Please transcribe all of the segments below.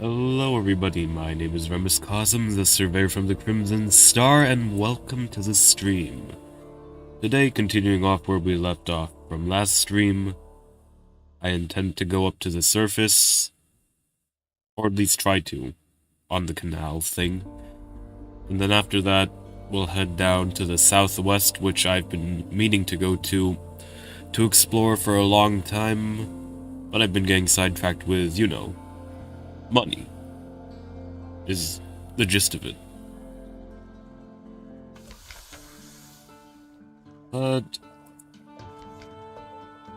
Hello everybody, my name is Remys Kosm, the Surveyor from the Crimson Star, and welcome to the stream. Today, continuing off where we left off from last stream, I intend to go up to the surface, or at least try to, on the canal thing. And then after that, we'll head down to the southwest, which I've been meaning to go to explore for a long time, but I've been getting sidetracked with, you know, money. Is the gist of it. But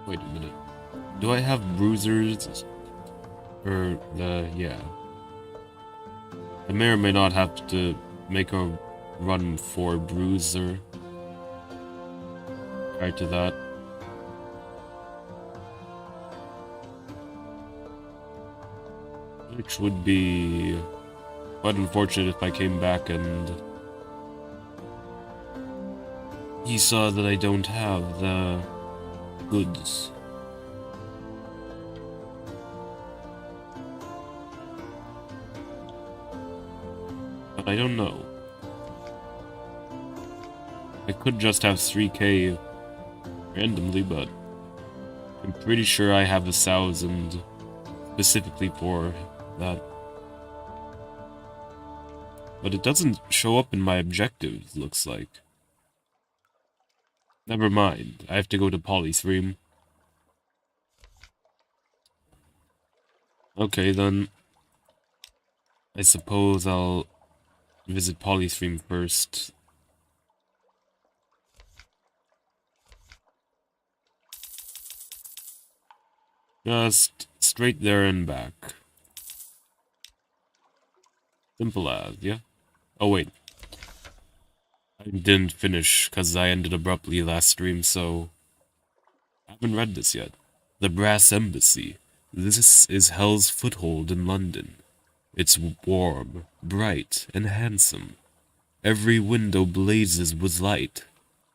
wait a minute. Do I have bruisers? Yeah. I may or may not have to make a run for bruiser. Prior to that. Which would be quite unfortunate if I came back and he saw that I don't have the goods. But I don't know. I could just have 3k randomly, but I'm pretty sure I have 1,000 specifically for that. But it doesn't show up in my objectives, looks like. Never mind, I have to go to Polythream. Okay, then I suppose I'll visit Polythream first. Just straight there and back. Simple as, yeah? Oh wait. I didn't finish, because I ended abruptly last stream, so I haven't read this yet. The Brass Embassy. This is Hell's foothold in London. It's warm, bright, and handsome. Every window blazes with light.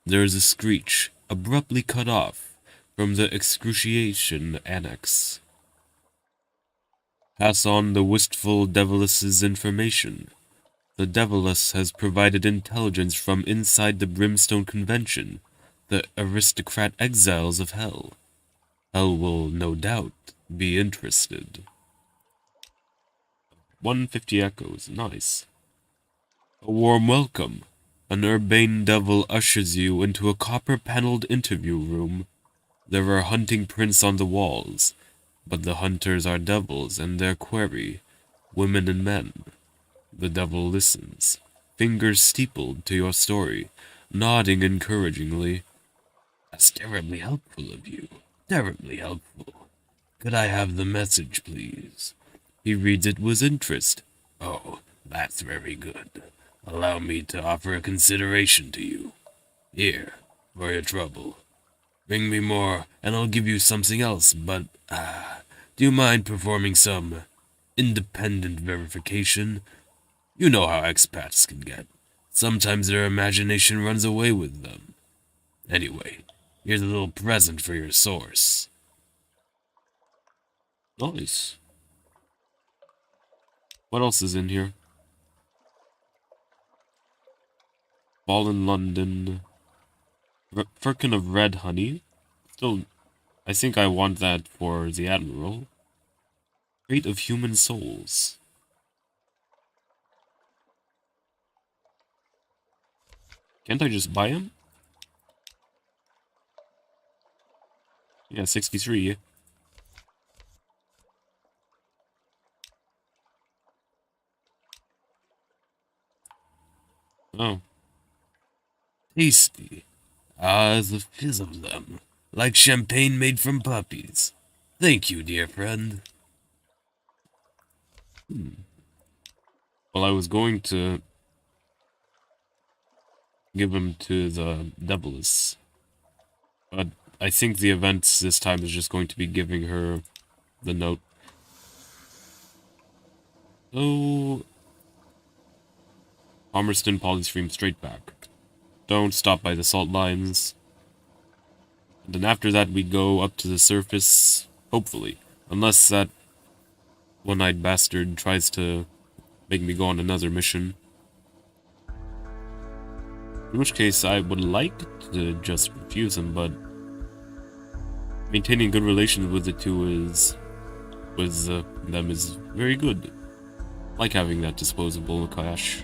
There is a screech, abruptly cut off, from the excruciation annex. Pass on the wistful Deviless's information. The Deviless has provided intelligence from inside the Brimstone Convention, the aristocrat exiles of Hell. Hell will, no doubt, be interested. 150 echoes, nice. A warm welcome. An urbane devil ushers you into a copper-paneled interview room. There are hunting prints on the walls, but the hunters are devils and their quarry, women and men. The devil listens, fingers steepled to your story, nodding encouragingly. That's terribly helpful of you. Terribly helpful. Could I have the message, please? He reads it with interest. Oh, that's very good. Allow me to offer a consideration to you. Here, for your trouble. Bring me more, and I'll give you something else, but, do you mind performing some independent verification? You know how expats can get. Sometimes their imagination runs away with them. Anyway, here's a little present for your source. Nice. What else is in here? Fallen London. Firkin of Red Honey. Still, I think I want that for the Admiral. Crate of Human Souls. Can't I just buy him? Yeah, 63. Oh. Tasty. Ah, the fizz of them. Like champagne made from puppies. Thank you, dear friend. Well, I was going to give him to the Deviless, but I think the events this time is just going to be giving her the note. So, Palmerston Polythream straight back. Don't stop by the salt lines. And then after that we go up to the surface, hopefully. Unless that one-eyed bastard tries to make me go on another mission. In which case, I would like to just refuse him, but maintaining good relations with the two them is very good. I like having that disposable cash.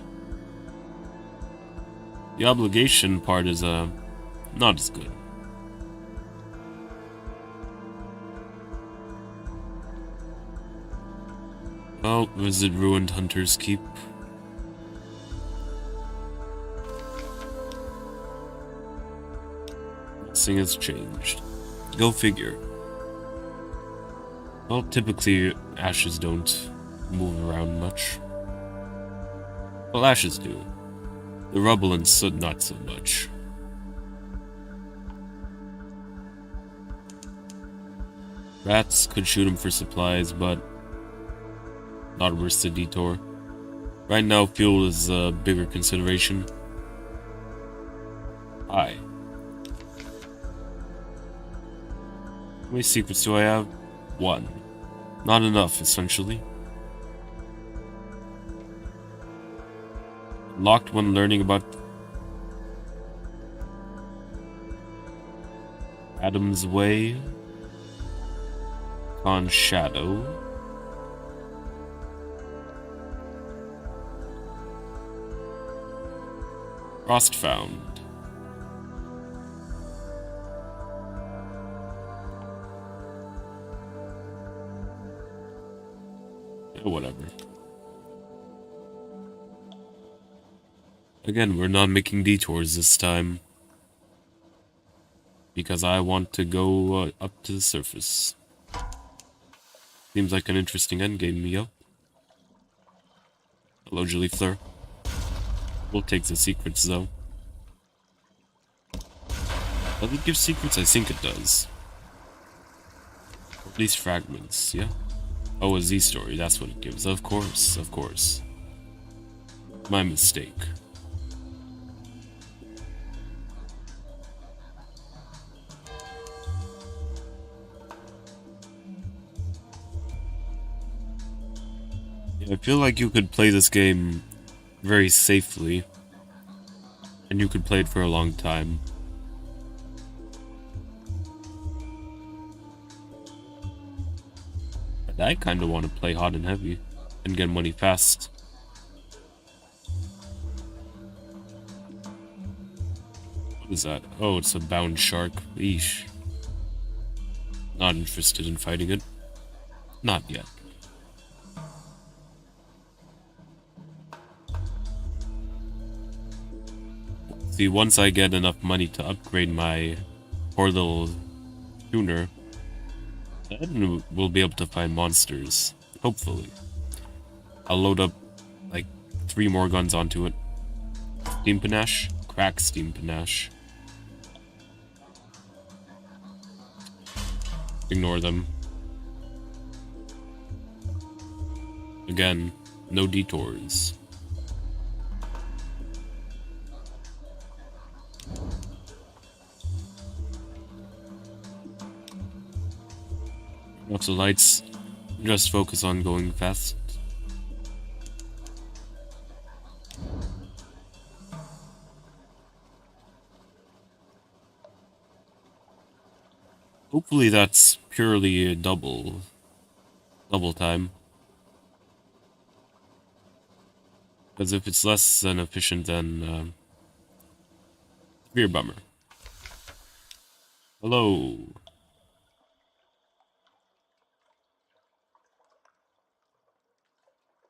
The obligation part is not as good. Well, visit Ruined Hunter's Keep. Nothing has changed. Go figure. Well, typically ashes don't move around much. Well, ashes do. The rubble and soot not so much. Rats could shoot him for supplies, but not worth the detour. Right now, fuel is a bigger consideration. Hi. How many secrets do I have? 1. Not enough, essentially. Locked when learning about Adam's Way. Con Shadow. Frost found. Whatever. Again, we're not making detours this time. Because I want to go up to the surface. Seems like an interesting endgame, Mio. Hello, Jellyfleur. We'll take the secrets, though. Does it give secrets? I think it does. Or at least fragments, yeah? Oh, a Z story, that's what it gives. Of course, of course. My mistake. Yeah, I feel like you could play this game very safely. And you could play it for a long time. I kinda want to play hot and heavy and get money fast. What is that? Oh, it's a bound shark. Eesh. Not interested in fighting it. Not yet. See, once I get enough money to upgrade my poor little tuner, then we'll be able to find monsters. Hopefully. I'll load up, like, 3 more guns onto it. Steam Panache? Crack Steam Panache. Ignore them. Again, no detours. Off the lights, just focus on going fast. Hopefully that's purely a double time. Because if it's less than efficient, then be a bummer. Hello.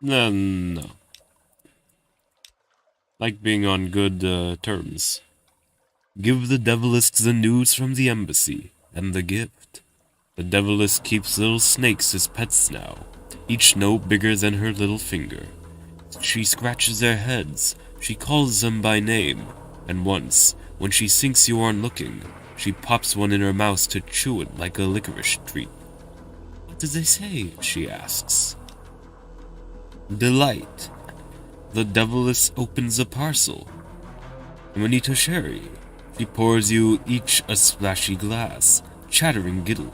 No. Like being on good terms. Give the Devilist the news from the embassy, and the gift. The Devilist keeps little snakes as pets now, each no bigger than her little finger. She scratches their heads, she calls them by name, and once, when she thinks you aren't looking, she pops one in her mouth to chew it like a licorice treat. What did they say? She asks. Delight. The Devilist opens a parcel. Amanita Sherry. She pours you each a splashy glass, chattering giddily.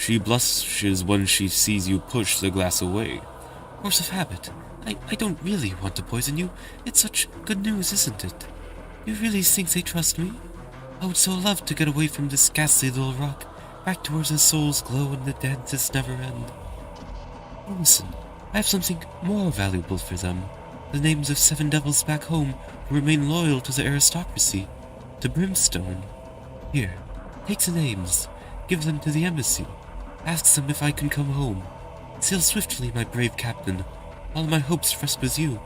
She blushes when she sees you push the glass away. Force of habit. I don't really want to poison you. It's such good news, isn't it? You really think they trust me? I would so love to get away from this ghastly little rock, back to where the souls glow and the dances never end. Oh, listen, I have something more valuable for them. The names of 7 devils back home who remain loyal to the aristocracy, to Brimstone. Here, take the names, give them to the embassy, ask them if I can come home. Sail swiftly, my brave captain. All my hopes rest with you.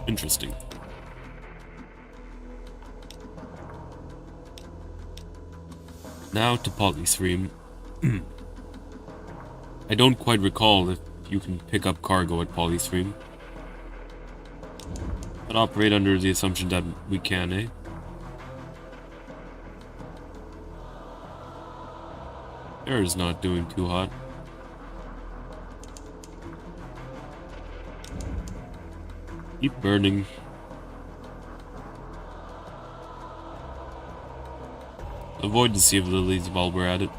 Interesting. Now to Polythreme. I don't quite recall if you can pick up cargo at Polythreme, but operate under the assumption that we can, eh? Air is not doing too hot. Keep burning. Avoid the Sea of Lilies while we're at it.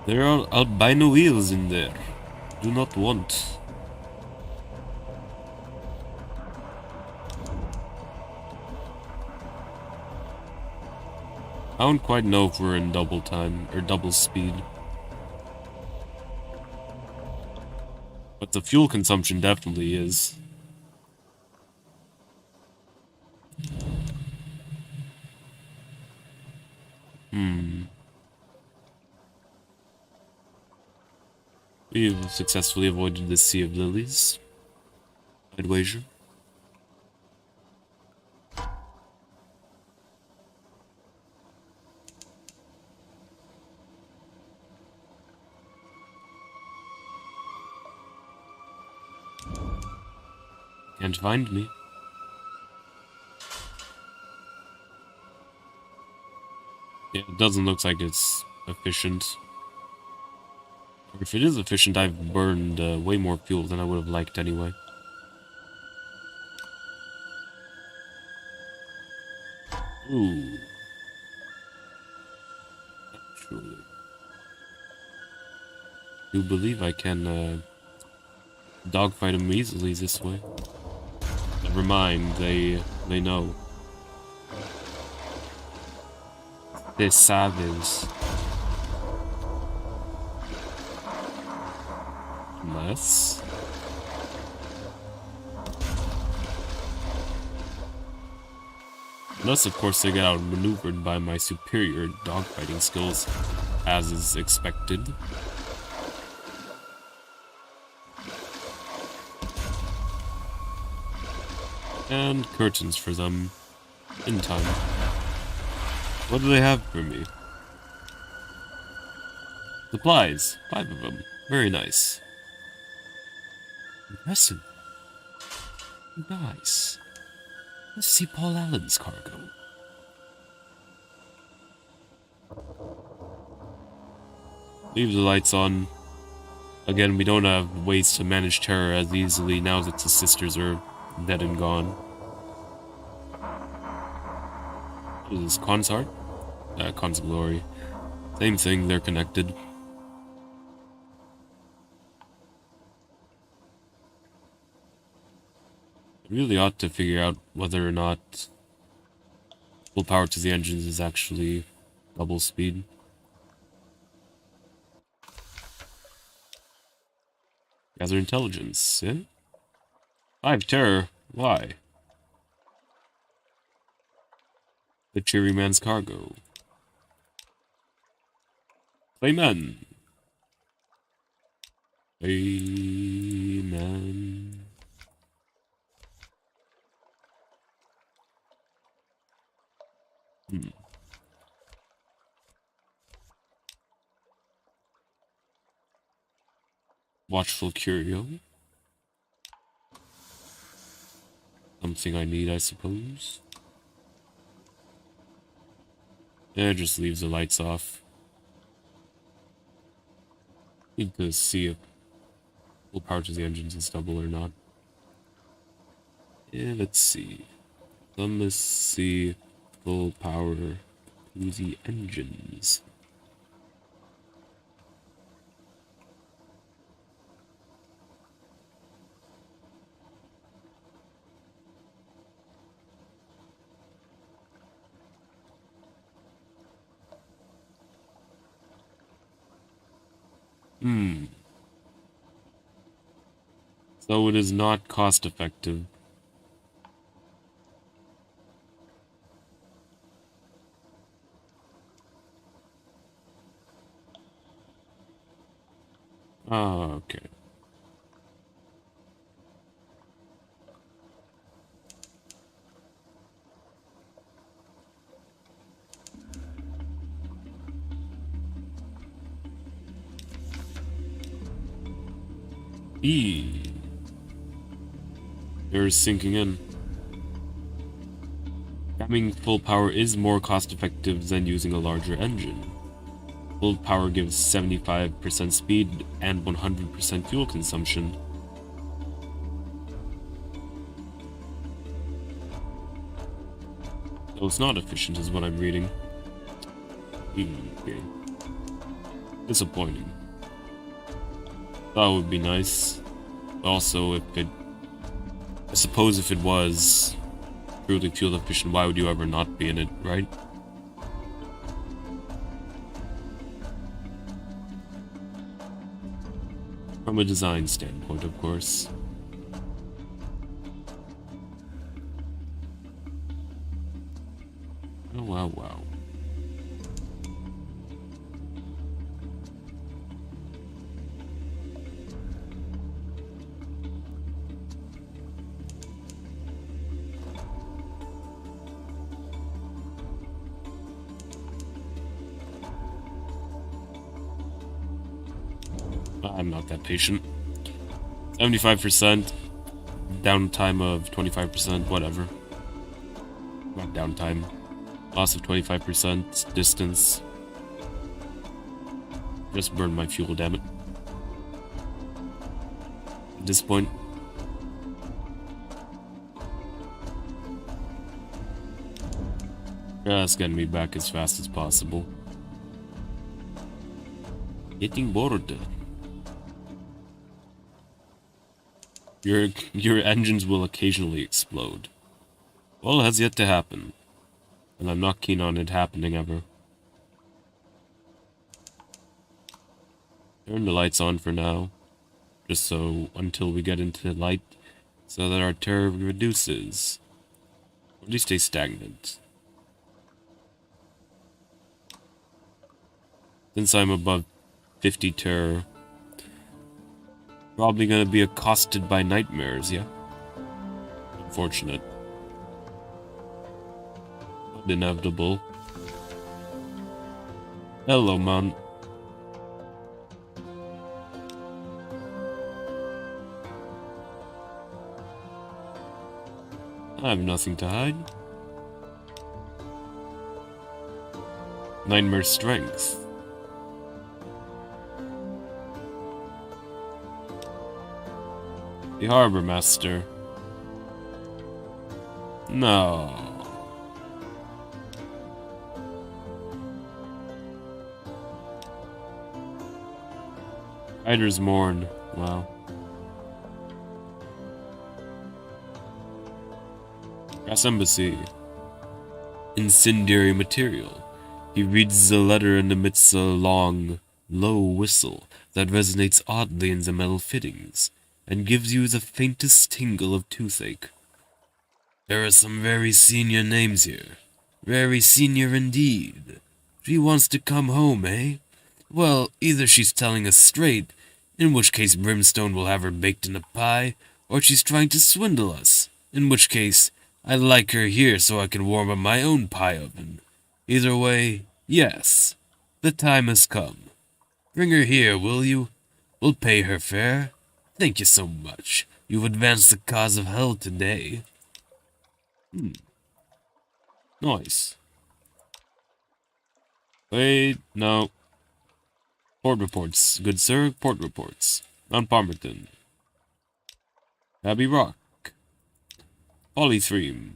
There are albino wheels in there. Do not want. I don't quite know if we're in double time or double speed. But the fuel consumption definitely is. We've successfully avoided the Sea of Lilies. I'd wager. Can't find me. Yeah, it doesn't look like it's efficient. Or if it is efficient, I've burned way more fuel than I would have liked anyway. Ooh. Actually. You believe I can dogfight them easily this way. Never mind, they know. They're savage. Unless... Unless, of course, they get outmaneuvered by my superior dogfighting skills, as is expected. And curtains for them. In time. What do they have for me? Supplies. 5 of them. Very nice. Impressive. Nice. Let's see Paul Allen's cargo. Leave the lights on. Again, we don't have ways to manage terror as easily now that the sisters are dead and gone. What is this? Khan's Heart? Khan's Glory. Same thing, they're connected. I really ought to figure out whether or not full power to the engines is actually double speed. Gather intelligence, eh? 5 terror. Why? The cheery man's cargo. Amen. Amen. Watchful Curio. Something I need, I suppose. Yeah, just leaves the lights off. Need to see if full power to the engines is double or not. Yeah, let's see. Sunless, see full power Jacuzzi engines. So it is not cost effective. Ah, okay. They're sinking in. Jamming full power is more cost effective than using a larger engine. Full power gives 75% speed and 100% fuel consumption. So it's not efficient is what I'm reading. Okay. Disappointing. That would be nice. Also, if it... I suppose if it was truly fuel efficient, why would you ever not be in it, right? From a design standpoint, of course. Oh, wow, wow. I'm not that patient. 75%, downtime of 25%, whatever. Not downtime. Loss of 25%, distance. Just burn my fuel, damn it. At this point. Just getting me back as fast as possible. Getting bored. Your engines will occasionally explode. Well, has yet to happen. And I'm not keen on it happening ever. Turn the lights on for now. Just so until we get into light. So that our terror reduces. Or at least stay stagnant. Since I'm above 50 terror. Probably gonna be accosted by nightmares, yeah? Unfortunate. But inevitable. Hello, man. I have nothing to hide. Nightmare strength. The Harbor Master. No. Rider's Mourn. Wow. Grass Embassy. Incendiary material. He reads the letter and emits a long, low whistle that resonates oddly in the metal fittings, and gives you the faintest tingle of toothache. There are some very senior names here. Very senior indeed. She wants to come home, eh? Well, either she's telling us straight, in which case Brimstone will have her baked in a pie, or she's trying to swindle us, in which case I'd like her here so I can warm up my own pie oven. Either way, yes, the time has come. Bring her here, will you? We'll pay her fair. Thank you so much. You've advanced the cause of hell today. Nice. Wait, no. Port reports. Good sir, port reports. Mount Palmerton. Abbey Rock. Polythreme.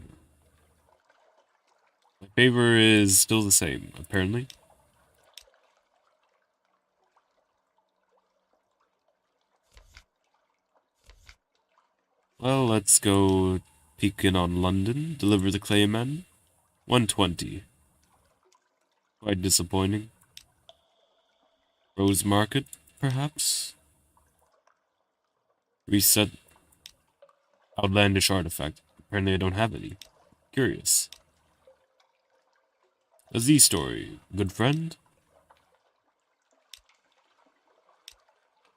My favor is still the same, apparently. Well, let's go peek in on London, deliver the Clayman. 120. Quite disappointing. Rose Market, perhaps? Reset outlandish artifact. Apparently I don't have any. Curious. A Z story. Good friend?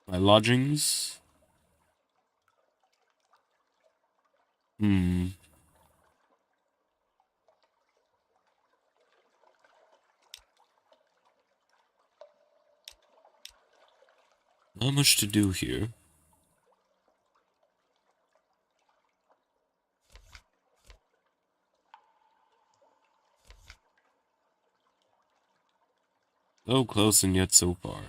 My lodgings? Not much to do here. So close and yet so far.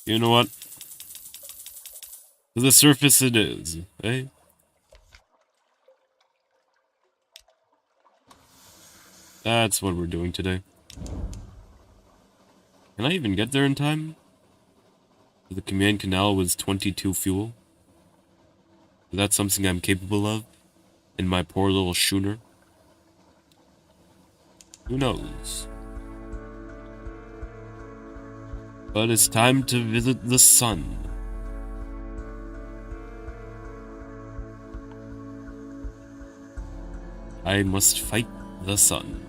You know what? To the surface it is, eh? That's what we're doing today. Can I even get there in time? The command canal was 22 fuel. Is that something I'm capable of? In my poor little schooner? Who knows? But it's time to visit the sun. I must fight the sun.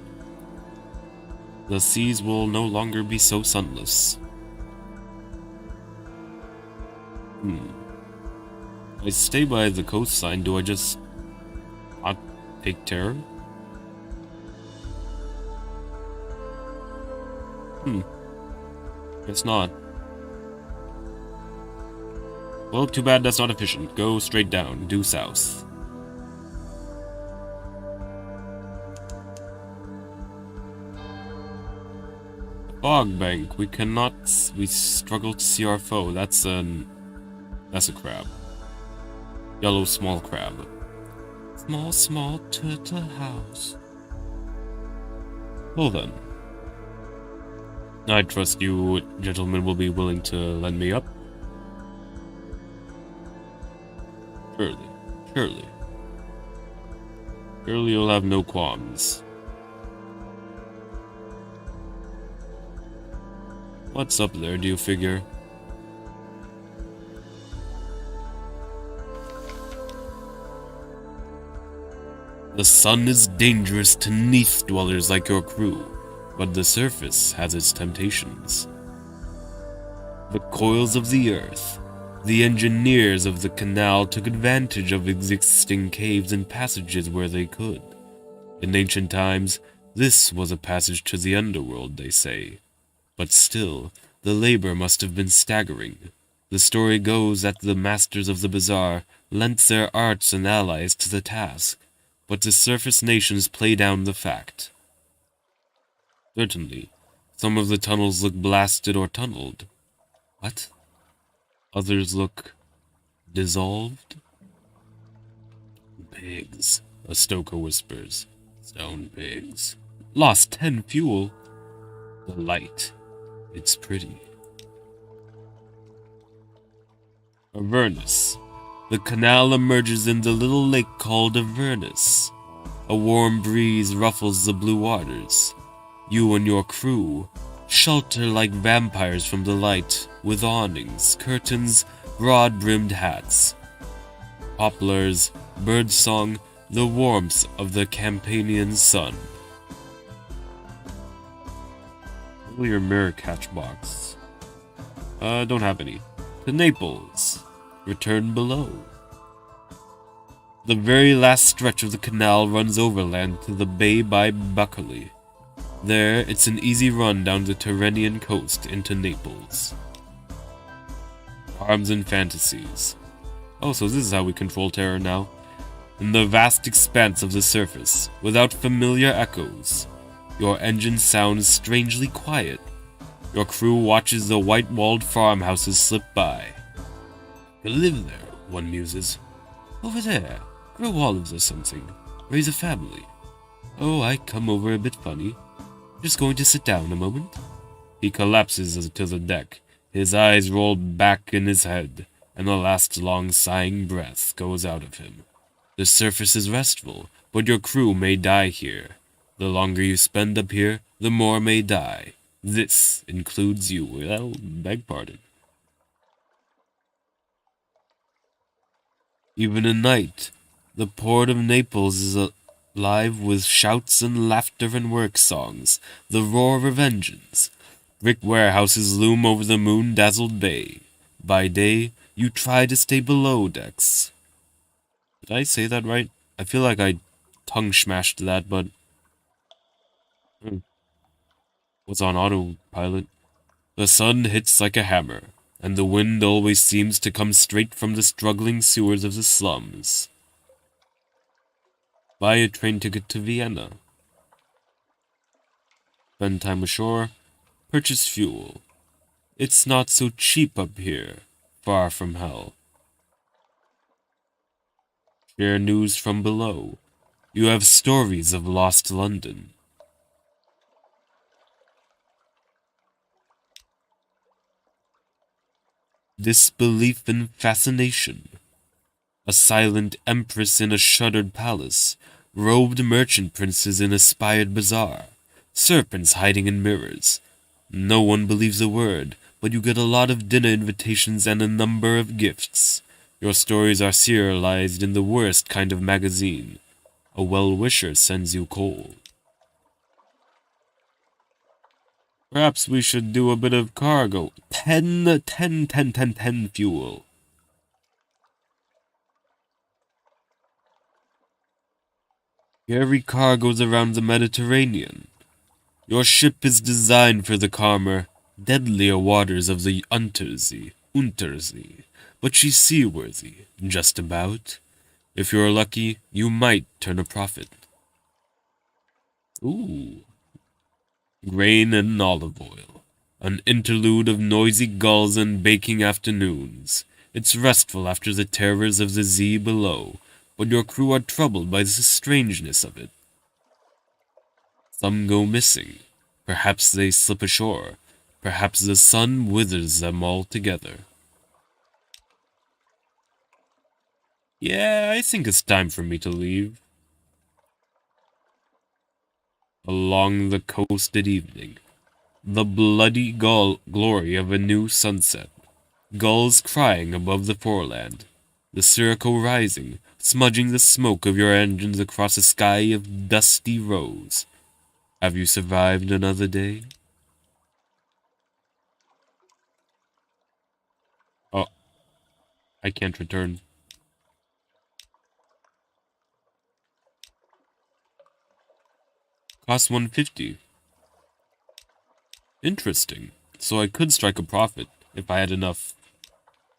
The seas will no longer be so sunless. I stay by the coastline, do I just not take terror? Guess not. Well, too bad that's not efficient. Go straight down, due south. Fog bank. We struggle to see our foe. That's a crab. Yellow small crab. Small turtle house. Well then. I trust you gentlemen will be willing to lend me up. Surely you'll have no qualms. What's up there, do you figure? The sun is dangerous to Neath dwellers like your crew, but the surface has its temptations. The coils of the earth, the engineers of the canal took advantage of existing caves and passages where they could. In ancient times, this was a passage to the underworld, they say. But still, the labor must have been staggering. The story goes that the masters of the bazaar lent their arts and allies to the task, but the surface nations play down the fact. Certainly, some of the tunnels look blasted or tunneled. What? Others look dissolved? Pigs, a stoker whispers. Stone pigs. Lost 10 fuel. The light. It's pretty. Avernus. The canal emerges in the little lake called Avernus. A warm breeze ruffles the blue waters. You and your crew shelter like vampires from the light, with awnings, curtains, broad-brimmed hats. Poplars, birdsong, the warmth of the Campanian sun. Your mirror catch box. Don't have any. To Naples. Return below. The very last stretch of the canal runs overland to the bay by Buckley. There, it's an easy run down the Tyrrhenian coast into Naples. Arms and fantasies. Oh, so this is how we control terror now. In the vast expanse of the surface, without familiar echoes, your engine sounds strangely quiet. Your crew watches the white-walled farmhouses slip by. You live there, one muses. Over there. Grow olives or something. Raise a family. Oh, I come over a bit funny. Just going to sit down a moment. He collapses to the deck. His eyes roll back in his head, and the last long sighing breath goes out of him. The surface is restful, but your crew may die here. The longer you spend up here, the more may die. This includes you. Well, beg pardon. Even at night, the port of Naples is alive with shouts and laughter and work songs, the roar of engines. Brick warehouses loom over the moon-dazzled bay. By day, you try to stay below decks. Did I say that right? I feel like I tongue-smashed that, but... was on autopilot. The sun hits like a hammer, and the wind always seems to come straight from the struggling sewers of the slums. Buy a train ticket to Vienna. Spend time ashore. Purchase fuel. It's not so cheap up here, far from hell. Share news from below. You have stories of lost London. Disbelief and fascination. A silent empress in a shuttered palace, robed merchant princes in a spired bazaar, serpents hiding in mirrors. No one believes a word, but you get a lot of dinner invitations and a number of gifts. Your stories are serialized in the worst kind of magazine. A well-wisher sends you coal. Perhaps we should do a bit of cargo. 10 fuel. Carry cargoes around the Mediterranean. Your ship is designed for the calmer, deadlier waters of the Untersee, but she's seaworthy, just about. If you're lucky, you might turn a profit. Ooh. Grain and olive oil. An interlude of noisy gulls and baking afternoons. It's restful after the terrors of the sea below, but your crew are troubled by the strangeness of it. Some go missing. Perhaps they slip ashore. Perhaps the sun withers them altogether. Yeah, I think it's time for me to leave. Along the coast at evening, the bloody glory of a new sunset. Gulls crying above the foreland. The Sirocco rising, smudging the smoke of your engines across a sky of dusty rose. Have you survived another day? Oh, I can't return. Cost 150. Interesting. So I could strike a profit if I had enough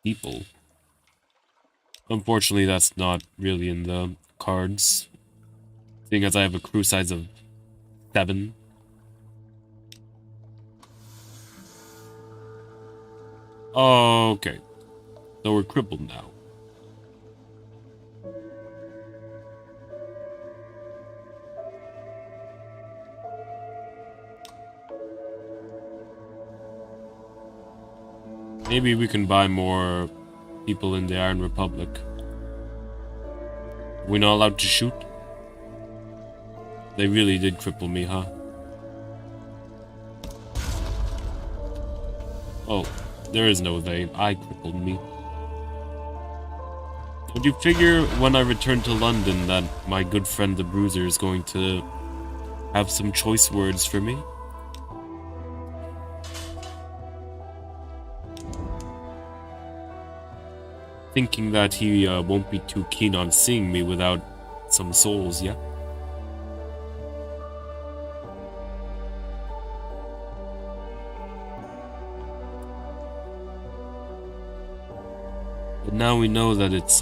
people. Unfortunately, that's not really in the cards, seeing as I have a crew size of 7. Okay, so we're crippled now. Maybe we can buy more people in the Iron Republic. We're not allowed to shoot? They really did cripple me, huh? Oh, there is no they. I crippled me. Would you figure when I return to London that my good friend the Bruiser is going to have some choice words for me? Thinking that he won't be too keen on seeing me without some souls, yeah? But now we know that it's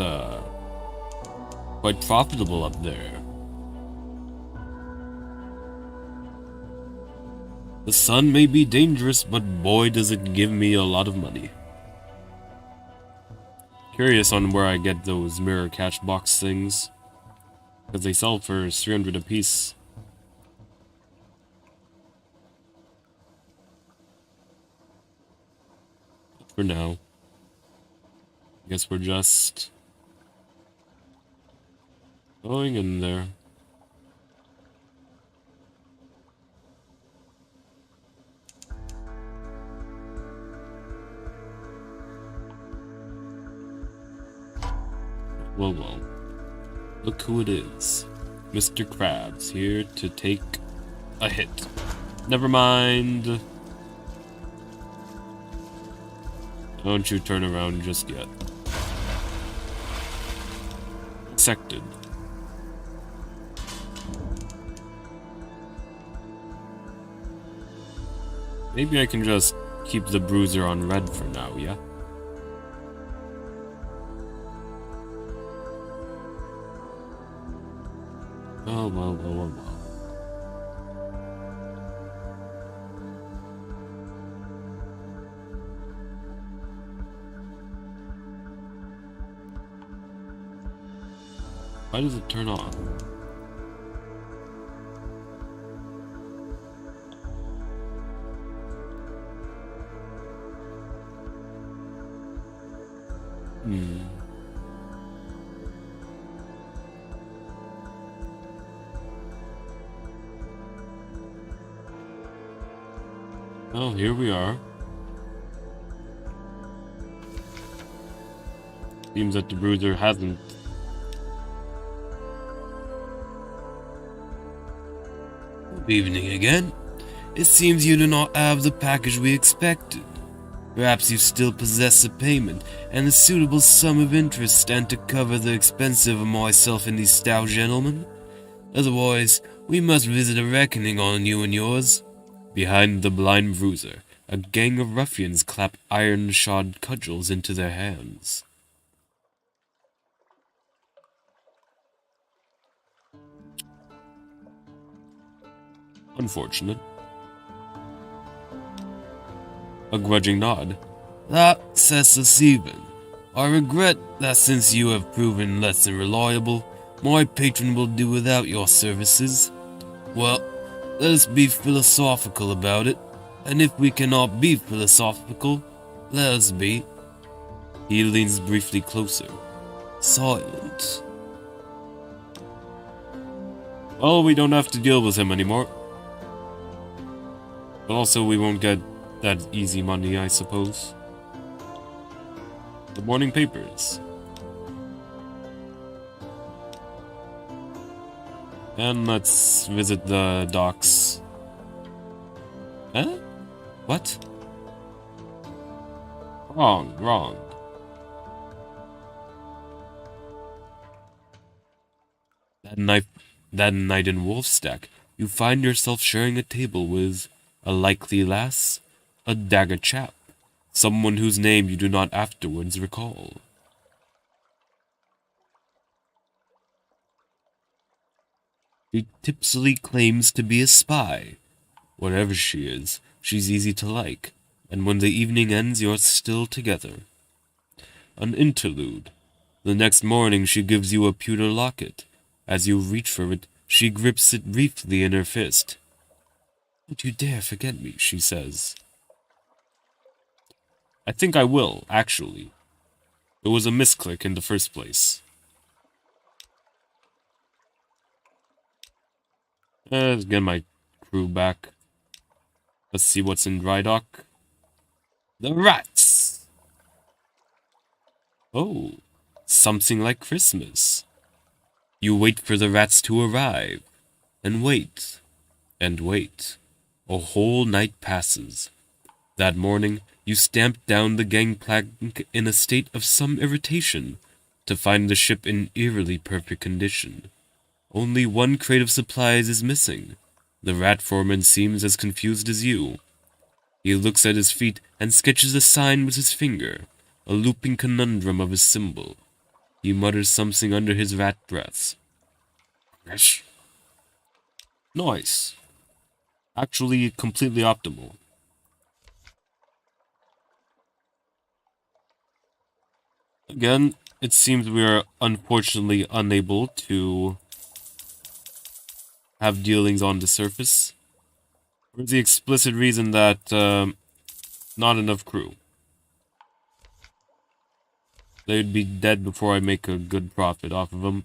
quite profitable up there. The sun may be dangerous, but boy does it give me a lot of money. Curious on where I get those mirror catch box things. Because they sell for 300 apiece. For now. I guess we're just going in there. Well. Look who it is. Mr. Krabs, here to take a hit. Never mind. Don't you turn around just yet. Accepted. Maybe I can just keep the bruiser on red for now, yeah? Oh, well. Why does it turn on? Oh, here we are. Seems that the bruiser hasn't. Good evening again. It seems you do not have the package we expected. Perhaps you still possess a payment and a suitable sum of interest stand to cover the expense of myself and these stout gentlemen. Otherwise, we must visit a reckoning on you and yours. Behind the blind bruiser, a gang of ruffians clap iron-shod cudgels into their hands. Unfortunate. A grudging nod. That sets us even. I regret that since you have proven less than reliable, my patron will do without your services. Well, let us be philosophical about it, and if we cannot be philosophical, let us be. He leans briefly closer. Silent. Well, we don't have to deal with him anymore. But also we won't get that easy money, I suppose. The morning papers. And let's visit the docks. Huh? What? Wrong. That night in Wolfstack, you find yourself sharing a table with a likely lass, a dagger chap, someone whose name you do not afterwards recall. She tipsily claims to be a spy. Whatever she is, she's easy to like, and when the evening ends, you're still together. An interlude. The next morning, she gives you a pewter locket. As you reach for it, she grips it briefly in her fist. Don't you dare forget me, she says. I think I will, actually. It was a misclick in the first place. Let's get my crew back. Let's see what's in dry dock. The rats! Oh, something like Christmas. You wait for the rats to arrive, and wait, and wait. A whole night passes. That morning, you stamp down the gangplank in a state of some irritation, to find the ship in eerily perfect condition. Only one crate of supplies is missing. The rat foreman seems as confused as you. He looks at his feet and sketches a sign with his finger, a looping conundrum of his symbol. He mutters something under his rat breath. Fresh. Nice. Actually, completely optimal. Again, it seems we are unfortunately unable to have dealings on the surface. For the explicit reason that not enough crew. They'd be dead before I make a good profit off of them.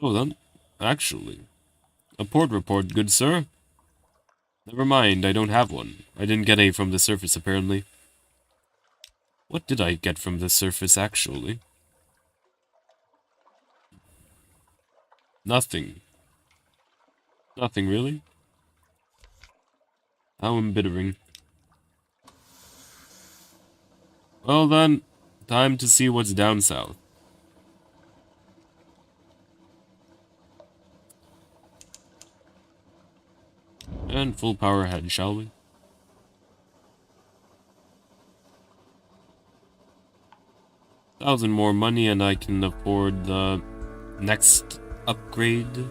Oh, then, actually, a port report, good sir. Never mind, I don't have one. I didn't get any from the surface, apparently. What did I get from the surface, actually? Nothing. Nothing, really? How embittering. Well then, time to see what's down south. And full power ahead, shall we? 1,000 more money and I can afford the next upgrade.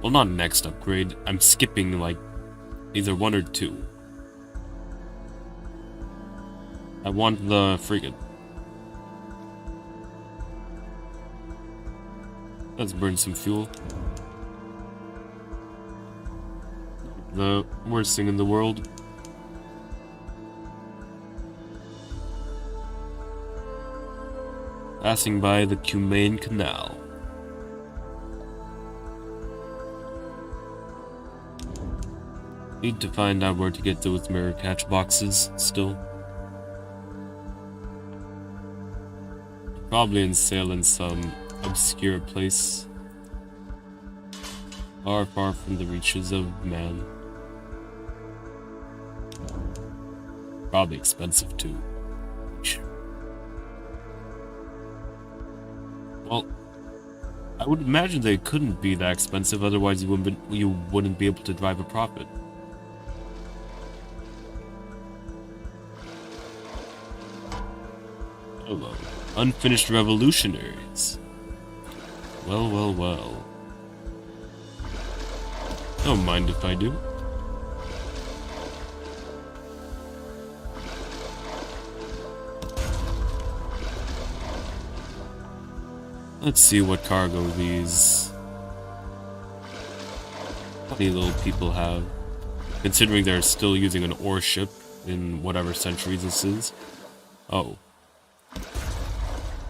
Well, not next upgrade. I'm skipping, like, either 1 or 2. I want the frigate. Let's burn some fuel. The worst thing in the world. Passing by the Cumane Canal. Need to find out where to get those mirror catch boxes, still. Probably in sale in some obscure place. Far, far from the reaches of man. Probably expensive too. Well, I would imagine they couldn't be that expensive, otherwise you wouldn't be able to drive a profit. Hello. Unfinished revolutionaries. Well, well, well. Don't mind if I do. Let's see what cargo these funny little people have. Considering they're still using an ore ship in whatever century this is. Oh.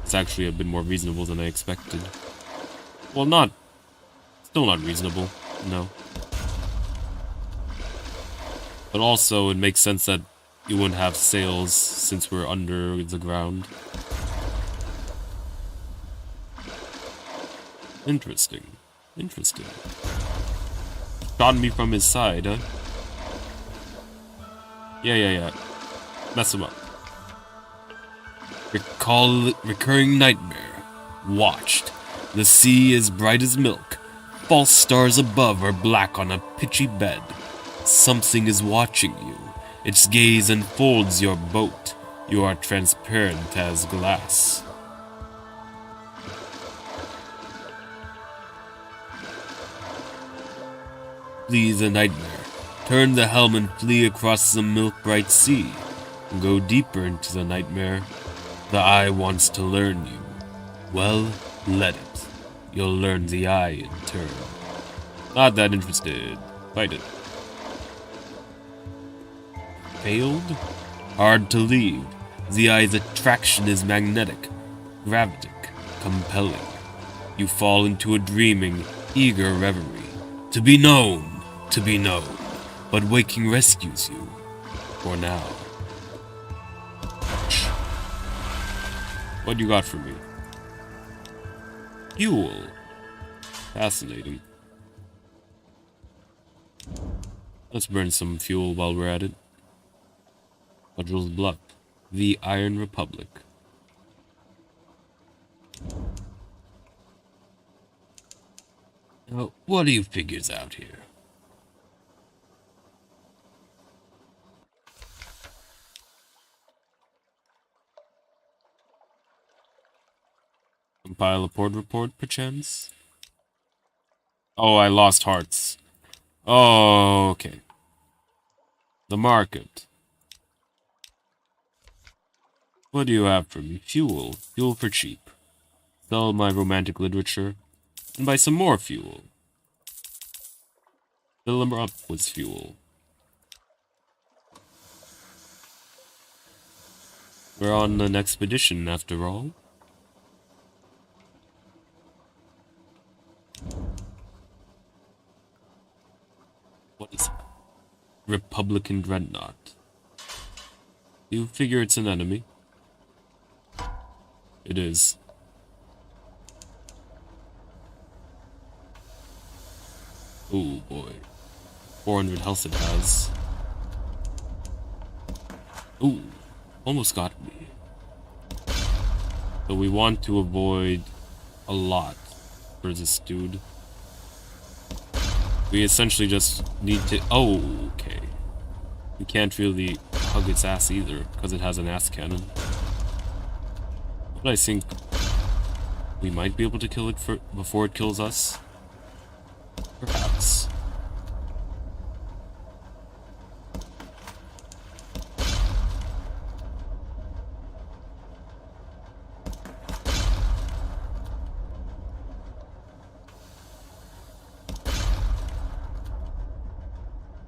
It's actually a bit more reasonable than I expected. Well, still not reasonable, no. But also, it makes sense that you wouldn't have sails since we're under the ground. Interesting. Interesting. Shot me from his side, huh? Yeah. Mess him up. Recurring nightmare. Watched. The sea is bright as milk. False stars above are black on a pitchy bed. Something is watching you. Its gaze enfolds your boat. You are transparent as glass. Flee the nightmare. Turn the helm and flee across the milk-bright sea. Go deeper into the nightmare. The eye wants to learn you. Well, let it. You'll learn the eye in turn. Not that interested. Fight it. Failed? Hard to leave. The eye's attraction is magnetic, gravitic, compelling. You fall into a dreaming, eager reverie. To be known. But waking rescues you. For now. What you got for me? Fuel. Fascinating. Let's burn some fuel while we're at it. Fudgel's Bluff. The Iron Republic. Now, what do you figures out here? Compile a port report, perchance? Oh, I lost hearts. Oh, okay. The market. What do you have for me? Fuel. Fuel for cheap. Sell my romantic literature, and buy some more fuel. Fill them up with fuel. We're on an expedition, after all. What is it? Republican Dreadnought. You figure it's an enemy? It is. Oh boy. 400 health it has. Ooh, almost got me. So we want to avoid a lot for this dude. We essentially just need to... Oh, okay. We can't really hug its ass either, because it has an ass cannon. But I think we might be able to kill it before it kills us. Perhaps.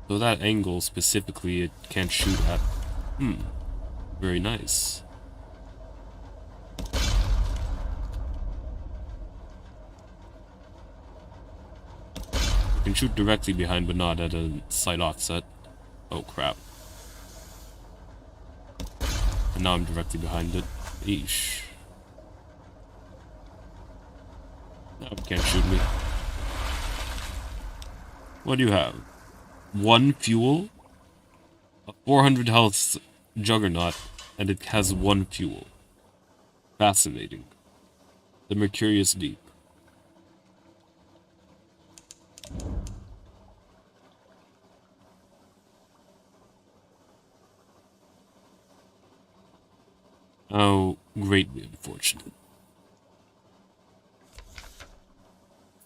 So that angle specifically it can't shoot at. Very nice. You can shoot directly behind, but not at a slight offset. Oh crap. And now I'm directly behind it. Eesh. Now it can't shoot me. What do you have? 1 fuel? A 400 health juggernaut, and it has 1 fuel. Fascinating. The Mercurius Deep. Oh, greatly unfortunate.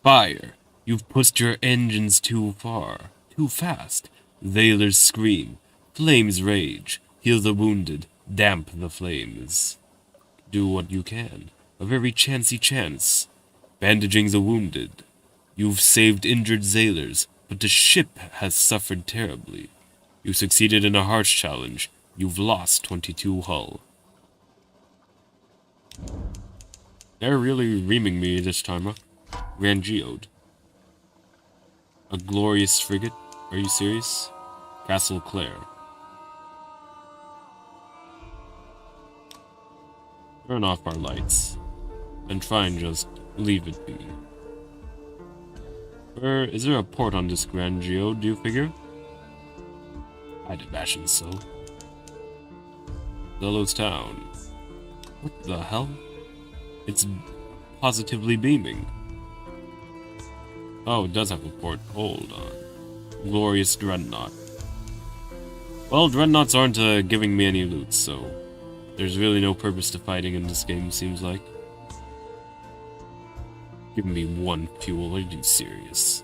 Fire! You've pushed your engines too far. Too fast. Thalers scream. Flames rage. Heal the wounded. Damp the flames. Do what you can. A very chancy chance. Bandaging the wounded. You've saved injured sailors, but the ship has suffered terribly. You succeeded in a harsh challenge. You've lost 22 hull. They're really reaming me this time, huh? Grand Geode. A glorious frigate? Are you serious? Castle Clare. Turn off our lights. And try and just leave it be. Is there a port on this Grand Geode, do you figure? I'd imagine so. Delos Town. What the hell? It's positively beaming. Oh, it does have a port. Hold on. Glorious Dreadnought. Well, Dreadnoughts aren't giving me any loot, so there's really no purpose to fighting in this game, seems like. Give me 1 fuel, are you serious?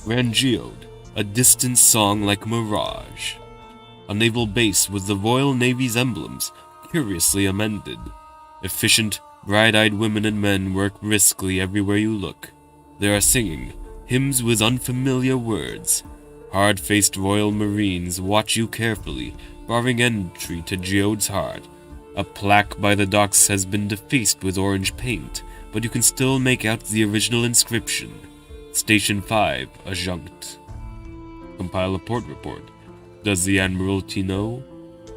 Grand Geode, a distant song like mirage. A naval base with the Royal Navy's emblems, curiously amended. Efficient, bright-eyed women and men work briskly everywhere you look. They are singing hymns with unfamiliar words. Hard-faced Royal Marines watch you carefully, barring entry to Geode's heart. A plaque by the docks has been defaced with orange paint, but you can still make out the original inscription. Station 5, adjunct. Compile a port report. Does the Admiralty know?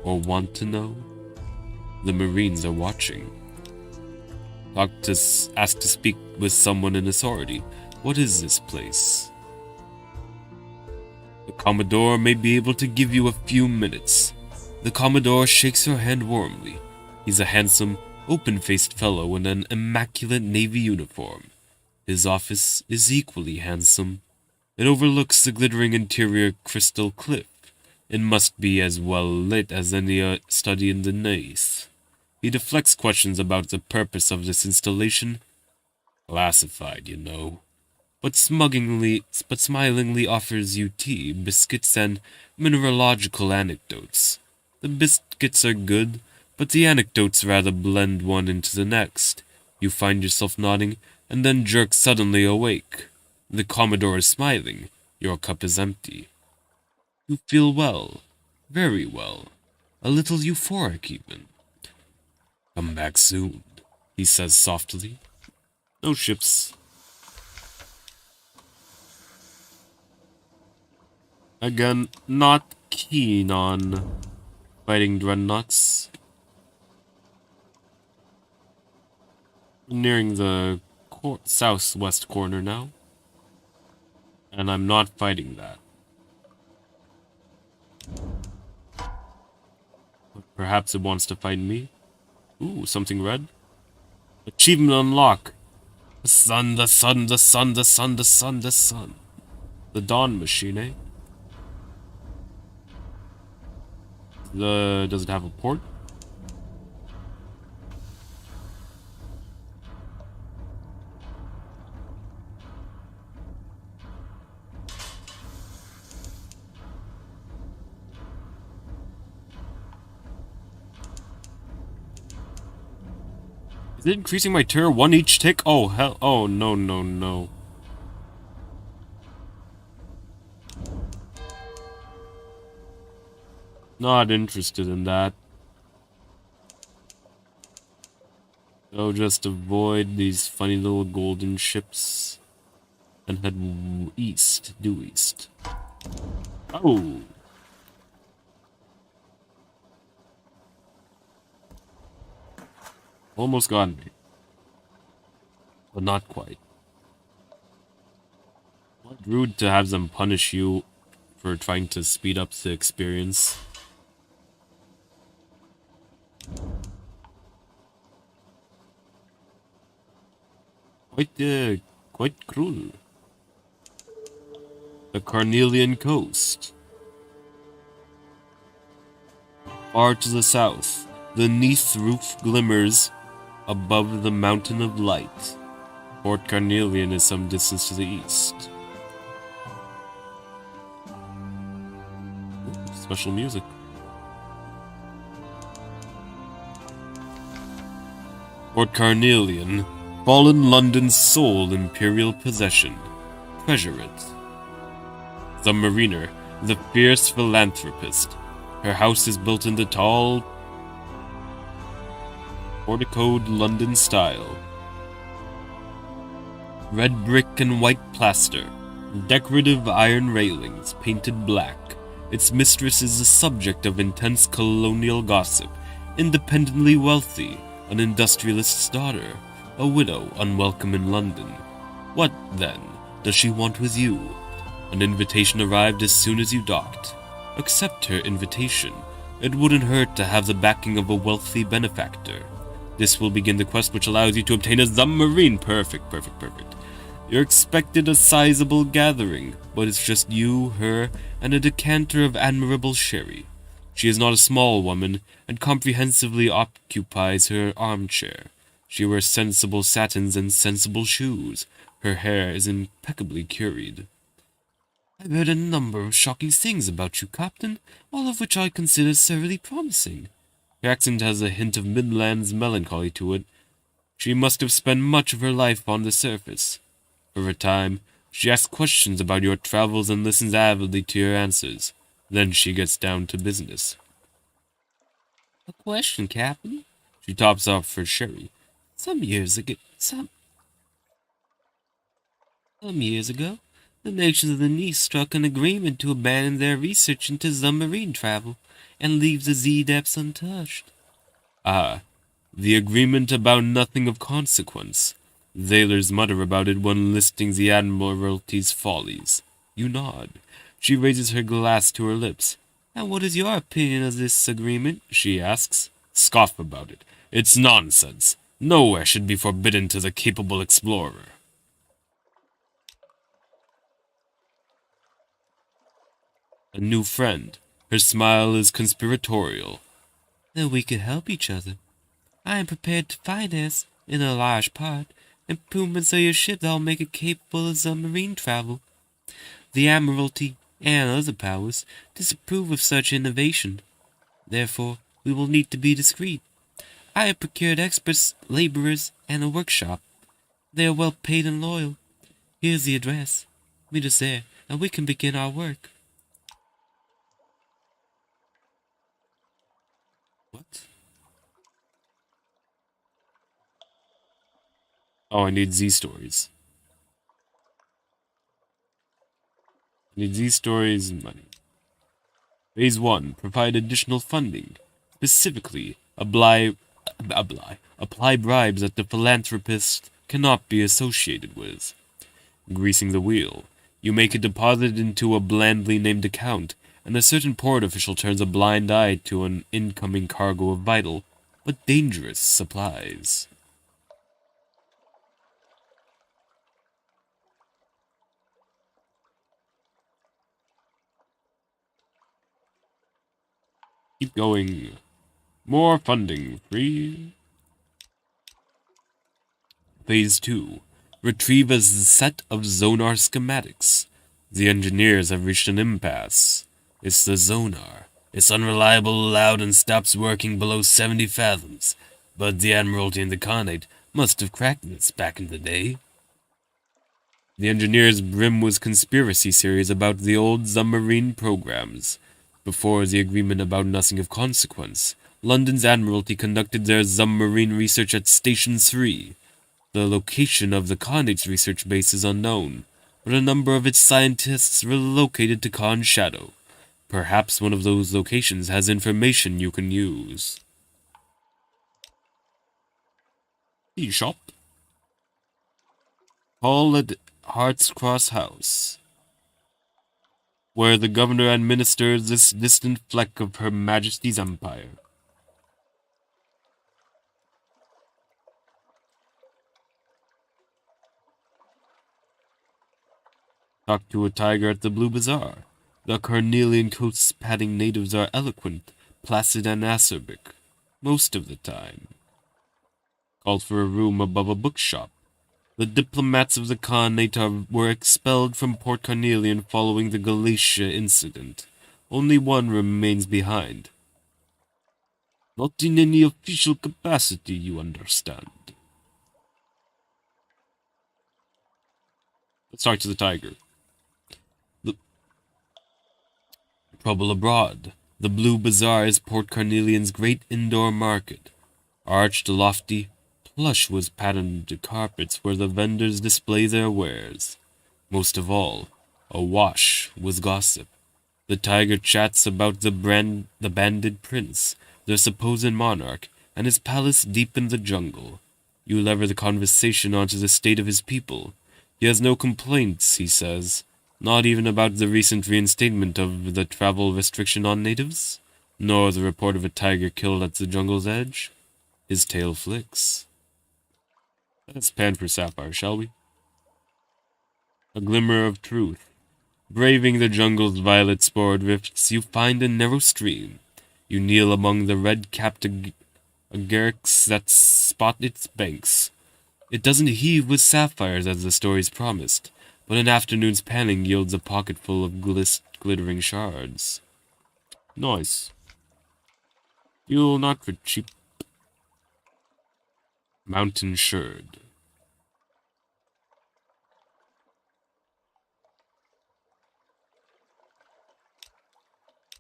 Or want to know? The Marines are watching. Ask to speak with someone in authority. What is this place? The Commodore may be able to give you a few minutes. The Commodore shakes your hand warmly. He's a handsome, open-faced fellow in an immaculate Navy uniform. His office is equally handsome. It overlooks the glittering interior crystal cliff. It must be as well lit as any study in the Nace. He deflects questions about the purpose of this installation. Classified, you know. But smilingly offers you tea, biscuits, and mineralogical anecdotes. The biscuits are good, but the anecdotes rather blend one into the next. You find yourself nodding, and then jerk suddenly awake. The Commodore is smiling. Your cup is empty. You feel well. Very well. A little euphoric, even. Come back soon, he says softly. No ships. Again, not keen on fighting dreadnoughts. Nearing the southwest corner now. And I'm not fighting that. But perhaps it wants to fight me. Ooh, something red. Achievement unlock. The sun, the sun, the sun, the sun, the sun, the sun. The Dawn Machine, eh? Does it have a port? Is it increasing my tier 1 each tick? Oh, hell. Oh, no, no, no. Not interested in that. So just avoid these funny little golden ships and head east, due east. Oh! Almost got me. But not quite. What rude to have them punish you for trying to speed up the experience. Quite cruel. The Carnelian Coast. Far to the south, the Neath roof glimmers above the Mountain of Light. Port Carnelian is some distance to the east. Ooh, special music. Port Carnelian, fallen London's sole imperial possession. Treasure it. The Mariner, the fierce philanthropist. Her house is built in the tall, porticoed London style. Red brick and white plaster, decorative iron railings painted black. Its mistress is the subject of intense colonial gossip, independently wealthy, an industrialist's daughter, a widow unwelcome in London. What, then, does she want with you? An invitation arrived as soon as you docked. Accept her invitation. It wouldn't hurt to have the backing of a wealthy benefactor. This will begin the quest which allows you to obtain a submarine. Perfect. You're expected a sizable gathering, but it's just you, her, and a decanter of admirable sherry. She is not a small woman, and comprehensively occupies her armchair. She wears sensible satins and sensible shoes. Her hair is impeccably curried. I've heard a number of shocking things about you, Captain, all of which I consider thoroughly promising. Her accent has a hint of Midlands melancholy to it. She must have spent much of her life on the surface. For a time, she asks questions about your travels and listens avidly to your answers. Then she gets down to business. A question, Captain? She tops off her sherry. Some years ago, the nations of the Neath struck an agreement to abandon their research into submarine travel and leave the Z-depths untouched. Ah, the agreement about nothing of consequence. Sailors mutter about it when listing the Admiralty's follies. You nod. She raises her glass to her lips. And what is your opinion of this agreement? She asks. Scoff about it. It's nonsense. Nowhere should be forbidden to the capable explorer. A new friend. Her smile is conspiratorial. Then we could help each other. I am prepared to finance, in a large part, improvements of your ship that will make it capable of submarine travel. The Admiralty, and other powers, disapprove of such innovation. Therefore, we will need to be discreet. I have procured experts, laborers, and a workshop. They are well paid and loyal. Here's the address. Meet us there, and we can begin our work. What? Oh, I need Z stories. I need Z stories and money. Phase 1. Provide additional funding. Specifically, apply bribes that the philanthropist cannot be associated with. Greasing the wheel. You make a deposit into a blandly named account, and a certain port official turns a blind eye to an incoming cargo of vital, but dangerous supplies. Keep going. More funding. Free. Phase 2. Retrieve a set of Zonar schematics. The engineers have reached an impasse. It's the Zonar. It's unreliable, loud, and stops working below 70 fathoms. But the Admiralty and the Khanate must have cracked this back in the day. The engineers brim with conspiracy theories about the old submarine programs. Before the agreement about nothing of consequence, London's Admiralty conducted their submarine research at Station 3. The location of the Khanate's research base is unknown, but a number of its scientists relocated to Khan's shadow. Perhaps one of those locations has information you can use. Tea shop. Call at Heart's Cross House, where the governor administers this distant fleck of Her Majesty's empire. Talk to a tiger at the Blue Bazaar. The carnelian coat-padding natives are eloquent, placid, and acerbic, most of the time. Called for a room above a bookshop. The diplomats of the Khanate were expelled from Port Carnelian following the Galatia incident. Only one remains behind. Not in any official capacity, you understand. Let's talk to the tiger. Trouble abroad. The Blue Bazaar is Port Carnelian's great indoor market. Arched, lofty, plush with patterned carpets where the vendors display their wares. Most of all, awash with gossip. The tiger chats about the banded prince, their supposed monarch, and his palace deep in the jungle. You lever the conversation onto the state of his people. He has no complaints, he says. Not even about the recent reinstatement of the travel restriction on natives, nor the report of a tiger killed at the jungle's edge. His tail flicks. Let's pan for Sapphire, shall we? A glimmer of truth. Braving the jungle's violet-spored rifts, you find a narrow stream. You kneel among the red-capped agarics that spot its banks. It doesn't heave with sapphires as the stories promised, but an afternoon's panning yields a pocketful of glittering shards. Nice. Fuel not for cheap. Mountain sherd.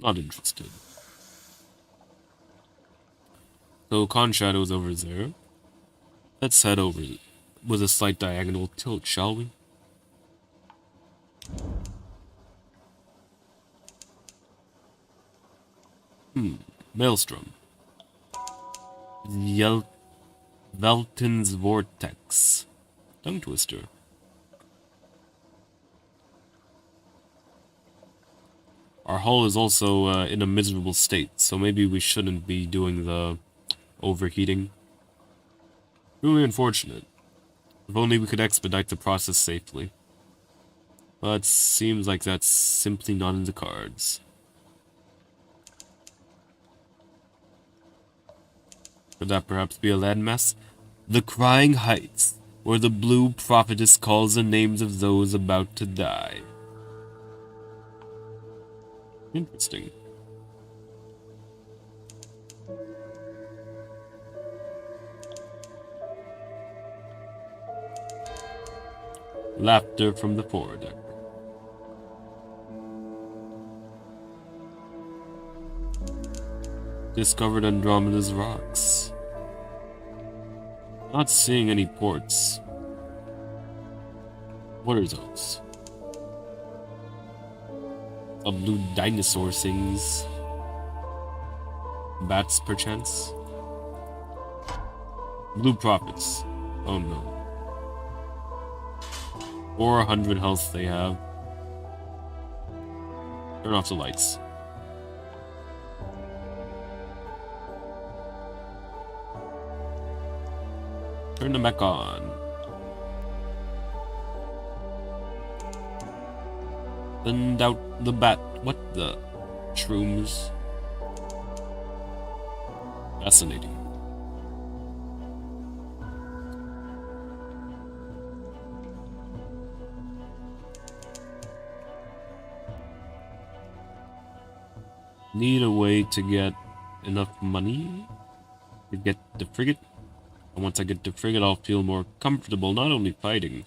Not interested. So Khan Shadow's over there. Let's head over with a slight diagonal tilt, shall we? Maelstrom. Velton's Vortex. Tongue twister. Our hull is also in a miserable state, so maybe we shouldn't be doing the overheating. Really unfortunate. If only we could expedite the process safely. But seems like that's simply not in the cards. Could that perhaps be a landmass? The Crying Heights, where the Blue Prophetess calls the names of those about to die. Interesting. Laughter from the foredeck. Discovered Andromeda's rocks. Not seeing any ports. What are those? A blue dinosaur sings. Bats, perchance? Blue prophets. Oh no. 400 health they have. Turn off the lights. Turn them back on. Send out the bat. What the? Shrooms. Fascinating. Need a way to get enough money to get the frigate. And once I get the frigate, I'll feel more comfortable not only fighting,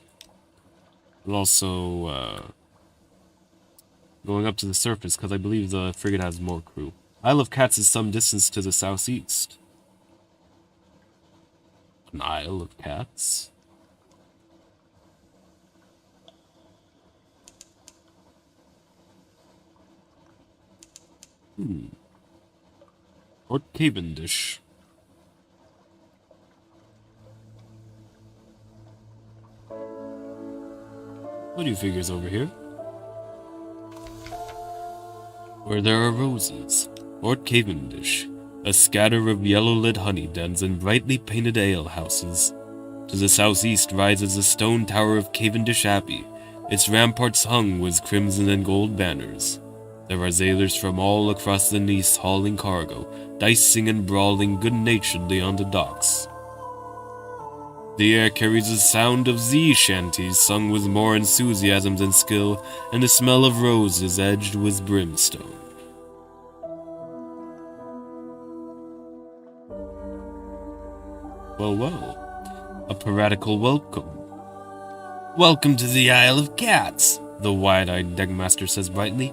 but also going up to the surface, because I believe the frigate has more crew. Isle of Cats is some distance to the southeast. An Isle of Cats? Port Cavendish. What do you figures over here? Where there are roses. Port Cavendish. A scatter of yellow-lit honey dens and brightly painted ale-houses. To the southeast rises the stone tower of Cavendish Abbey, its ramparts hung with crimson and gold banners. There are sailors from all across the Nice hauling cargo, dicing and brawling good-naturedly on the docks. The air carries the sound of sea shanties sung with more enthusiasm than skill, and the smell of roses edged with brimstone. Well, well, a piratical welcome. Welcome to the Isle of Cats, the wide-eyed deckmaster says brightly.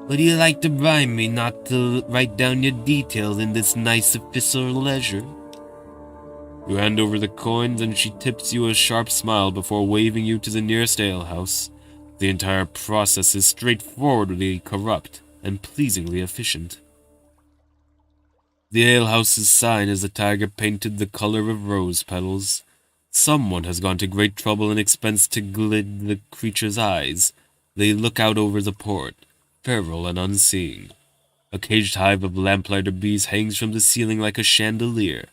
Would you like to bribe me not to write down your details in this nice official ledger? You hand over the coins and she tips you a sharp smile before waving you to the nearest alehouse. The entire process is straightforwardly corrupt and pleasingly efficient. The alehouse's sign is a tiger painted the color of rose petals. Someone has gone to great trouble and expense to gid the creature's eyes. They look out over the port, feral and unseeing. A caged hive of lamplighter bees hangs from the ceiling like a chandelier.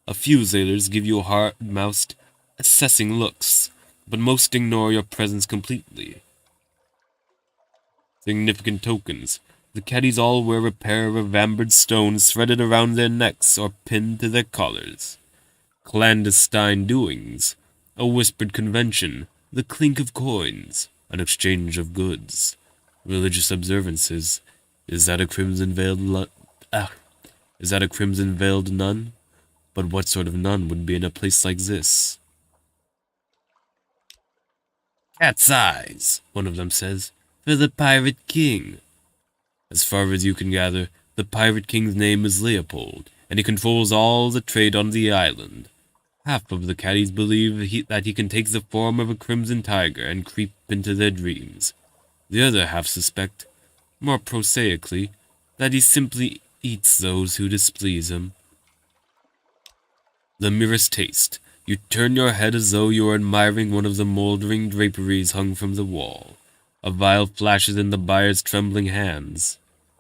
A few sailors give you hard-mouthed, assessing looks, but most ignore your presence completely. Significant tokens. The caddies all wear a pair of ambered stones threaded around their necks or pinned to their collars. Clandestine doings. A whispered convention. The clink of coins. An exchange of goods. Religious observances. Is that a crimson-veiled nun? But what sort of nun would be in a place like this? Cat's eyes, one of them says, for the Pirate King. As far as you can gather, the Pirate King's name is Leopold, and he controls all the trade on the island. Half of the caddies believe that he can take the form of a crimson tiger and creep into their dreams. The other half suspect, more prosaically, that he simply eats those who displease him. The merest taste. You turn your head as though you are admiring one of the moldering draperies hung from the wall. A vial flashes in the buyer's trembling hands.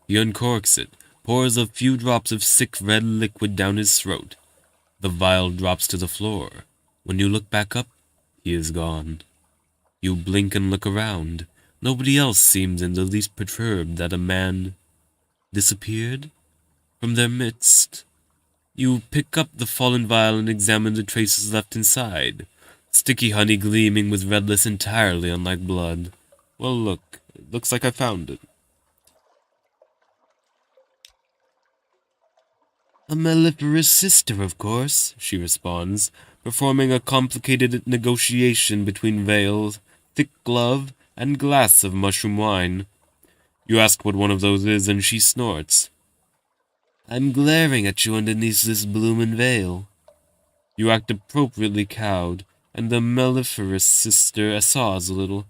He uncorks it, pours a few drops of sick red liquid down his throat. The vial drops to the floor. When you look back up, he is gone. You blink and look around. Nobody else seems in the least perturbed that a man disappeared from their midst. You pick up the fallen vial and examine the traces left inside. Sticky honey gleaming with redness entirely unlike blood. Well, look. It looks like I found it. A mellifluous sister, of course, she responds, performing a complicated negotiation between veils thick glove and glass of mushroom wine. You ask what one of those is, and she snorts. I'm glaring at you underneath this bloomin' veil. You act appropriately cowed, and the mellifluous sister saws a little.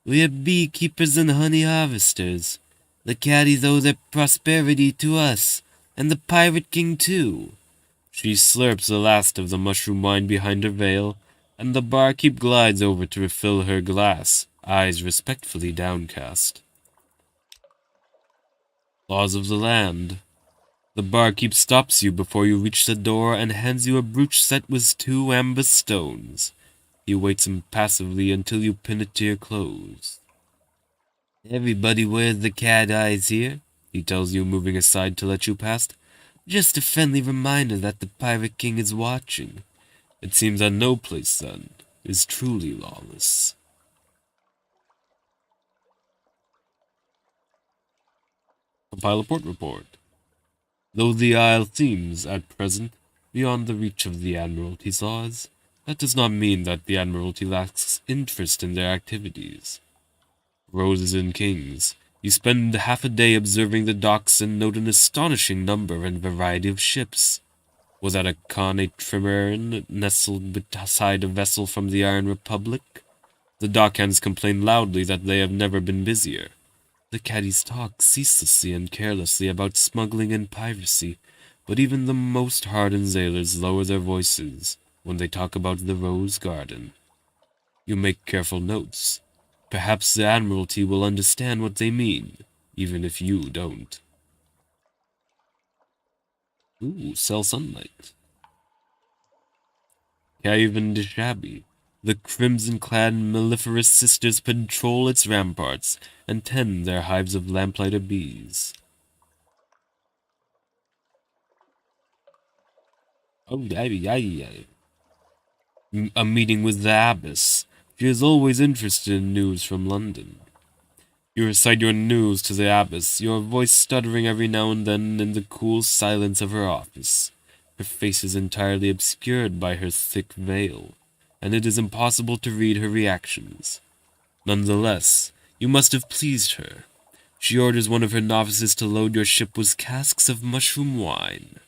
We're beekeepers and honey harvesters. The caddies owe their prosperity to us, and the Pirate King too. She slurps the last of the mushroom wine behind her veil, and the barkeep glides over to refill her glass, eyes respectfully downcast. Laws of the land. The barkeep stops you before you reach the door and hands you a brooch set with 2 amber stones. He waits impassively until you pin it to your clothes. Everybody wears the cat eyes here, he tells you, moving aside to let you past. Just a friendly reminder that the Pirate King is watching. It seems that no place, then, is truly lawless. Compile a port report. Though the Isle seems, at present, beyond the reach of the Admiralty's laws, that does not mean that the Admiralty lacks interest in their activities. Roses and kings, you spend half a day observing the docks and note an astonishing number and variety of ships. Was that a trimaran nestled beside a vessel from the Iron Republic? The dockhands complain loudly that they have never been busier. The caddies talk ceaselessly and carelessly about smuggling and piracy, but even the most hardened sailors lower their voices when they talk about the Rose Garden. You make careful notes. Perhaps the Admiralty will understand what they mean, even if you don't. Ooh, sell sunlight. Cave and Dishabby. The crimson-clad mellifluous sisters patrol its ramparts and tend their hives of lamplighter bees. Oh, a meeting with the abbess. She is always interested in news from London. You recite your news to the abbess, your voice stuttering every now and then in the cool silence of her office. Her face is entirely obscured by her thick veil, and it is impossible to read her reactions. Nonetheless, you must have pleased her. She orders one of her novices to load your ship with casks of mushroom wine.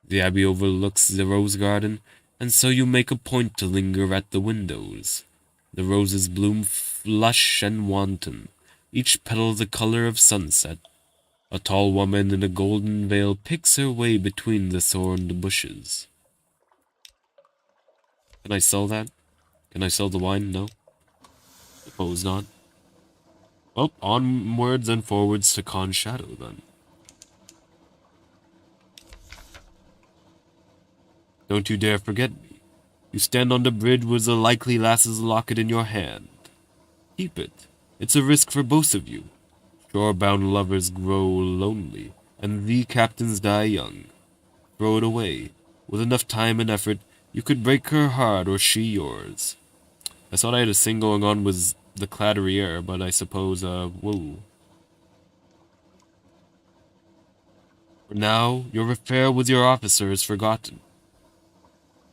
The abbey overlooks the rose garden, and so you make a point to linger at the windows. The roses bloom flush and wanton, each petal the color of sunset. A tall woman in a golden veil picks her way between the thorned bushes. Can I sell that? Can I sell the wine? No? Suppose not. Well, onwards and forwards to Khan's shadow, then. Don't you dare forget me. You stand on the bridge with the likely lass's locket in your hand. Keep it. It's a risk for both of you. Shore-bound lovers grow lonely, and the captains die young. Throw it away. With enough time and effort, you could break her heart or she yours. I thought I had a thing going on with the Claterier, but I suppose, whoa. For now, your affair with your officer is forgotten.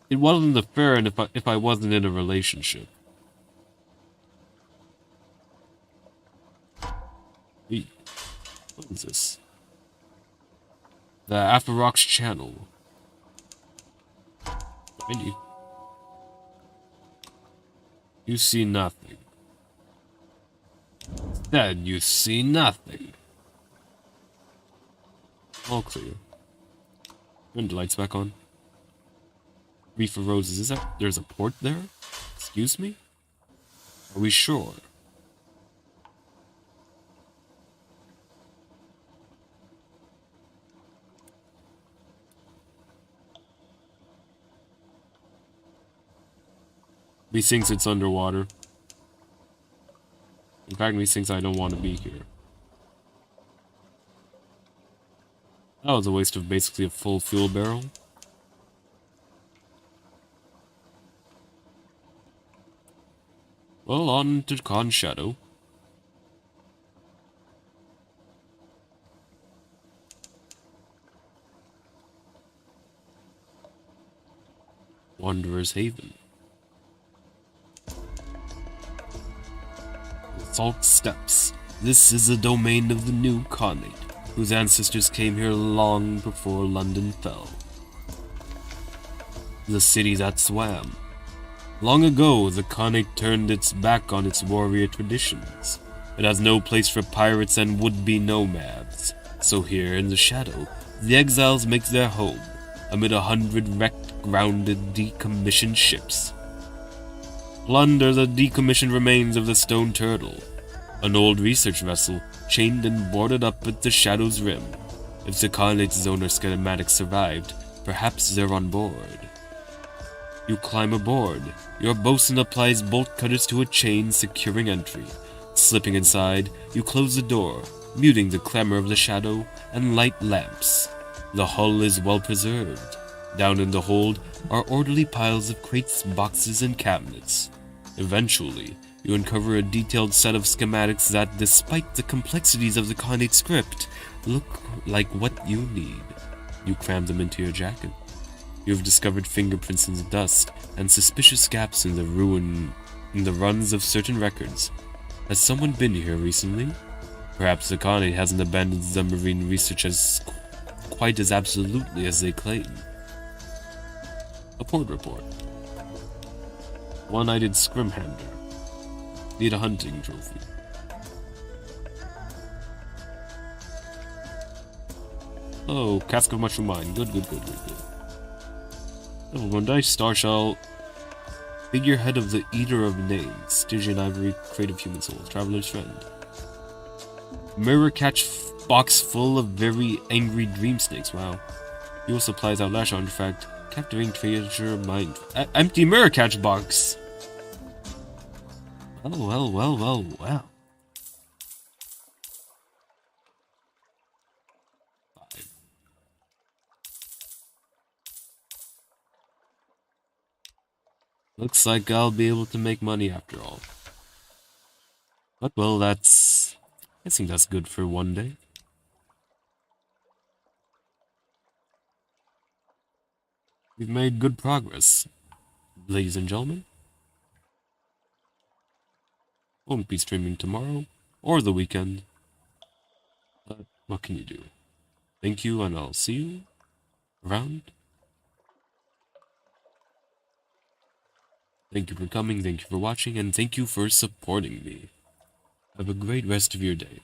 It wasn't a affair if I wasn't in a relationship. Wait, what is this? The Afarox channel. Behind you. You see nothing. Instead, you see nothing. All clear. Turn the lights back on. Reef of Roses, is that there's a port there? Excuse me? Are we sure? Methinks it's underwater. In fact, methinks I don't want to be here. That was a waste of basically a full fuel barrel. Well, on to Khan's shadow. Wanderer's Haven. Salt Steppes. This is the domain of the new Khanate, whose ancestors came here long before London fell. The city that swam. Long ago, the Khanate turned its back on its warrior traditions. It has no place for pirates and would-be nomads. So here in the shadow, the exiles make their home, amid 100 wrecked, grounded, decommissioned ships. Plunder the decommissioned remains of the Stone Turtle, an old research vessel chained and boarded up at the Shadow's rim. If the Khanate's owner schematics survived, perhaps they're on board. You climb aboard. Your bosun applies bolt cutters to a chain, securing entry. Slipping inside, you close the door, muting the clamor of the shadow, and light lamps. The hull is well preserved. Down in the hold are orderly piles of crates, boxes, and cabinets. Eventually, you uncover a detailed set of schematics that, despite the complexities of the Khanate script, look like what you need. You cram them into your jacket. You have discovered fingerprints in the dust and suspicious gaps in the runs of certain records. Has someone been here recently? Perhaps the Khanate hasn't abandoned the marine research quite as absolutely as they claim. A port report. One-eyed scrimhander. Need a hunting trophy. Oh, cask of mushroom wine. Good. Level 1 dice, star shell, figurehead of the Eater of Names, Stygian Ivory, Crate of Human Souls, Traveler's Friend. Mirror catch box full of very angry dream snakes, wow. Fuel supplies outlash artifact, captivating treasure mind. Empty mirror catch box! Well. Looks like I'll be able to make money after all. But well, I think that's good for one day. We've made good progress, ladies and gentlemen. Won't be streaming tomorrow or the weekend, but what can you do? Thank you, and I'll see you around. Thank you for coming, thank you for watching, and thank you for supporting me. Have a great rest of your day.